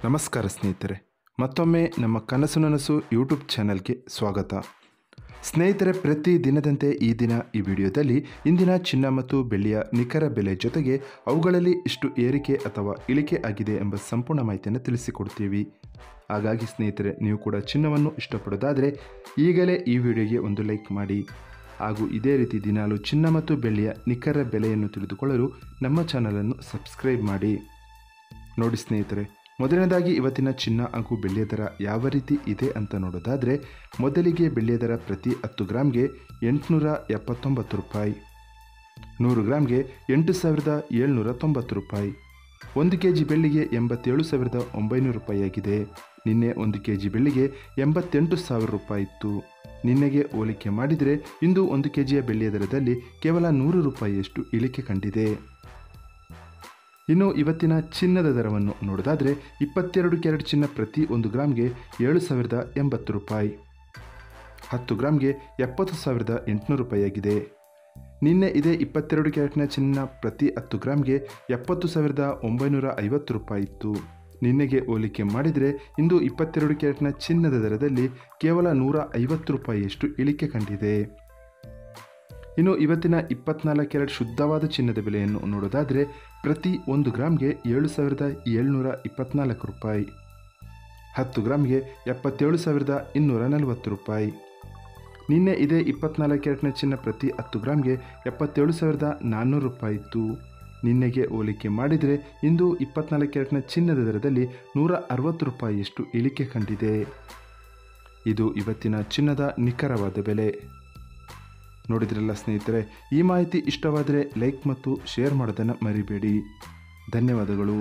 ನಮಸ್ಕಾರ ಸ್ನೇಹಿತರೆ, ಮತ್ತೊಮ್ಮೆ ನಮ್ಮ ಕನಸು ನನಸು ಯೂಟ್ಯೂಬ್ ಚಾನಲ್ಗೆ ಸ್ವಾಗತ. ಸ್ನೇಹಿತರೆ, ಪ್ರತಿ ದಿನದಂತೆ ಈ ದಿನ ಈ ವಿಡಿಯೋದಲ್ಲಿ ಇಂದಿನ ಚಿನ್ನ ಮತ್ತು ಬೆಳ್ಳಿಯ ನಿಖರ ಬೆಲೆ ಜೊತೆಗೆ ಅವುಗಳಲ್ಲಿ ಎಷ್ಟು ಏರಿಕೆ ಅಥವಾ ಇಳಿಕೆ ಆಗಿದೆ ಎಂಬ ಸಂಪೂರ್ಣ ಮಾಹಿತಿಯನ್ನು ತಿಳಿಸಿಕೊಡ್ತೀವಿ. ಹಾಗಾಗಿ ಸ್ನೇಹಿತರೆ, ನೀವು ಕೂಡ ಚಿನ್ನವನ್ನು ಇಷ್ಟಪಡೋದಾದರೆ ಈಗಲೇ ಈ ವಿಡಿಯೋಗೆ ಒಂದು ಲೈಕ್ ಮಾಡಿ. ಹಾಗೂ ಇದೇ ರೀತಿ ದಿನಾಲು ಚಿನ್ನ ಮತ್ತು ಬೆಳ್ಳಿಯ ನಿಖರ ಬೆಲೆಯನ್ನು ತಿಳಿದುಕೊಳ್ಳಲು ನಮ್ಮ ಚಾನಲನ್ನು ಸಬ್ಸ್ಕ್ರೈಬ್ ಮಾಡಿ. ನೋಡಿ ಸ್ನೇಹಿತರೆ, ಮೊದಲನೇದಾಗಿ ಇವತ್ತಿನ ಚಿನ್ನ ಹಾಗೂ ಬೆಳ್ಳಿಯ ದರ ಯಾವ ರೀತಿ ಇದೆ ಅಂತ ನೋಡೋದಾದರೆ, ಮೊದಲಿಗೆ ಬೆಳ್ಳಿಯ ದರ ಪ್ರತಿ 10 ಗ್ರಾಮ್ಗೆ 879 ರೂಪಾಯಿ, 100 ಗ್ರಾಮ್ಗೆ 8790 ರೂಪಾಯಿ, 1 kg ಬೆಳ್ಳಿಗೆ 87,900 ರೂಪಾಯಿ ಆಗಿದೆ. ನಿನ್ನೆ 1 kg ಬೆಳ್ಳಿಗೆ 88,000 ರೂಪಾಯಿ ಇತ್ತು. ನಿನ್ನೆಗೆ ಹೋಲಿಕೆ ಮಾಡಿದರೆ ಇಂದು 1 kgಯ ಬೆಳ್ಳಿಯ ದರದಲ್ಲಿ ಕೇವಲ 100 ರೂಪಾಯಿಯಷ್ಟು ಇಳಿಕೆ ಕಂಡಿದೆ. ಇನ್ನು ಇವತ್ತಿನ ಚಿನ್ನದ ದರವನ್ನು ನೋಡೋದಾದರೆ, 22 ಕ್ಯಾರೆಟ್ ಚಿನ್ನ ಪ್ರತಿ 1 ಗ್ರಾಮ್ಗೆ 7,080 ರೂಪಾಯಿ, 10 ಗ್ರಾಮ್ಗೆ 70,800 ರೂಪಾಯಿ ಆಗಿದೆ. ನಿನ್ನೆ ಇದೇ 22 ಕ್ಯಾರೆಟ್ನ ಚಿನ್ನ ಪ್ರತಿ 10 ಗ್ರಾಮ್ಗೆ 70,950 ರೂಪಾಯಿ ಇತ್ತು. ನಿನ್ನೆಗೆ ಹೋಲಿಕೆ ಮಾಡಿದರೆ ಇಂದು 22 ಕ್ಯಾರೆಟ್ನ ಚಿನ್ನದ ದರದಲ್ಲಿ ಕೇವಲ 150 ರೂಪಾಯಿಯಷ್ಟು ಇಳಿಕೆ ಕಂಡಿದೆ. ಇನ್ನು ಇವತ್ತಿನ 24 ಕ್ಯಾರೆಟ್ ಶುದ್ಧವಾದ ಚಿನ್ನದ ಬೆಲೆಯನ್ನು ನೋಡೋದಾದರೆ, ಪ್ರತಿ 1 ಗ್ರಾಮ್ಗೆ 7,724 ರೂಪಾಯಿ, 10 ಗ್ರಾಮ್ಗೆ 77,240 ರೂಪಾಯಿ. ನಿನ್ನೆ ಇದೇ 24 ಕ್ಯಾರೆಟ್ನ ಚಿನ್ನ ಪ್ರತಿ 10 ಗ್ರಾಮ್ಗೆ 77,400 ರೂಪಾಯಿ ಇತ್ತು. ನಿನ್ನೆಗೆ ಹೋಲಿಕೆ ಮಾಡಿದರೆ ಇಂದು 24 ಕ್ಯಾರೆಟ್ನ ಚಿನ್ನದ ದರದಲ್ಲಿ 160 ರೂಪಾಯಿಯಷ್ಟು ಇಳಿಕೆ ಕಂಡಿದೆ. ಇದು ಇವತ್ತಿನ ಚಿನ್ನದ ನಿಖರವಾದ ಬೆಲೆ. ನೋಡಿದ್ರಲ್ಲ ಸ್ನೇಹಿತರೆ, ಈ ಮಾಹಿತಿ ಇಷ್ಟವಾದರೆ ಲೈಕ್ ಮತ್ತು ಶೇರ್ ಮಾಡೋದನ್ನು ಮರಿಬೇಡಿ. ಧನ್ಯವಾದಗಳು.